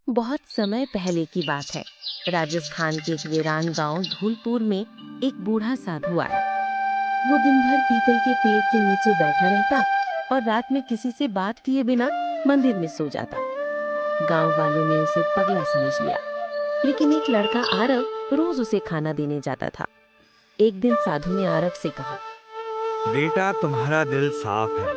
बहुत समय पहले की बात है। राजस्थान के एक वीरान गांव धूलपुर में एक बूढ़ा साधु आया। वो दिन भर पीपल के पेड़ के नीचे बैठा रहता और रात में किसी से बात किए बिना मंदिर में सो जाता। गांव वालों ने उसे पगला समझ लिया, लेकिन एक लड़का आरव रोज उसे खाना देने जाता था। एक दिन साधु ने आरव से कहा, बेटा, तुम्हारा दिल साफ है।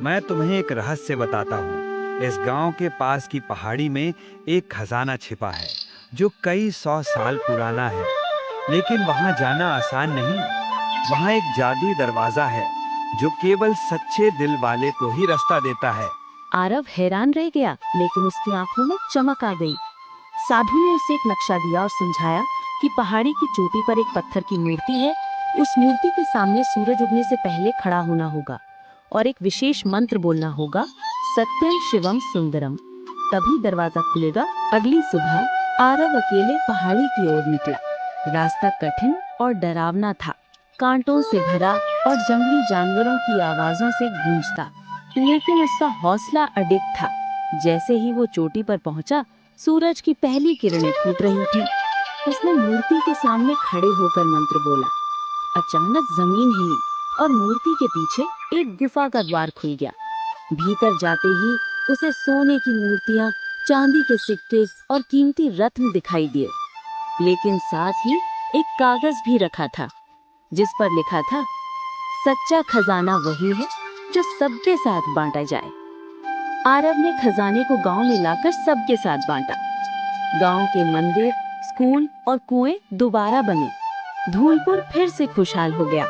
मैं तुम्हें एक रहस्य बताता हूँ। इस गांव के पास की पहाड़ी में एक खजाना छिपा है जो कई 100 साल पुराना है। लेकिन वहां जाना आसान नहीं। वहां एक जादुई दरवाजा है जो केवल सच्चे दिल वाले को ही रास्ता देता है। आरव हैरान रह गया, लेकिन उसकी आंखों में चमक आ गई। साधु ने उसे एक नक्शा दिया और समझाया कि पहाड़ी की चोटी पर एक पत्थर की मूर्ति है। उस मूर्ति के सामने सूरज उगने से पहले खड़ा होना होगा और एक विशेष मंत्र बोलना होगा, सत्यम शिवम सुंदरम। तभी दरवाजा खुलेगा। अगली सुबह आरव अकेले पहाड़ी की ओर निकला। रास्ता कठिन और डरावना था, कांटों से भरा और जंगली जानवरों की आवाजों से गूंजता, लेकिन उसका हौसला अडिग था। जैसे ही वो चोटी पर पहुंचा, सूरज की पहली किरणें फूट रही थी। उसने मूर्ति के सामने खड़े होकर मंत्र बोला। अचानक जमीन हिली और मूर्ति के पीछे एक गुफा का द्वार खुल गया। भीतर जाते ही उसे सोने की मूर्तियां, चांदी के सिक्के और कीमती रत्न दिखाई दिए, लेकिन साथ ही एक कागज भी रखा था जिस पर लिखा था, सच्चा खजाना वही है जो सबके साथ बांटा जाए। आरव ने खजाने को गांव में लाकर सबके साथ बांटा। गांव के मंदिर, स्कूल और कुएं दोबारा बने। धूलपुर फिर से खुशहाल हो गया।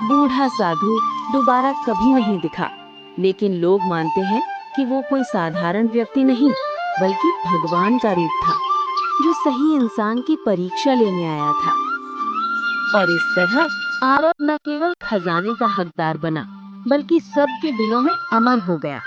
बूढ़ा साधु दोबारा कभी नहीं दिखा, लेकिन लोग मानते हैं कि वो कोई साधारण व्यक्ति नहीं, बल्कि भगवान का रूप था जो सही इंसान की परीक्षा लेने आया था। और इस तरह आरव न केवल खजाने का हकदार बना, बल्कि सबके दिलों में अमर हो गया।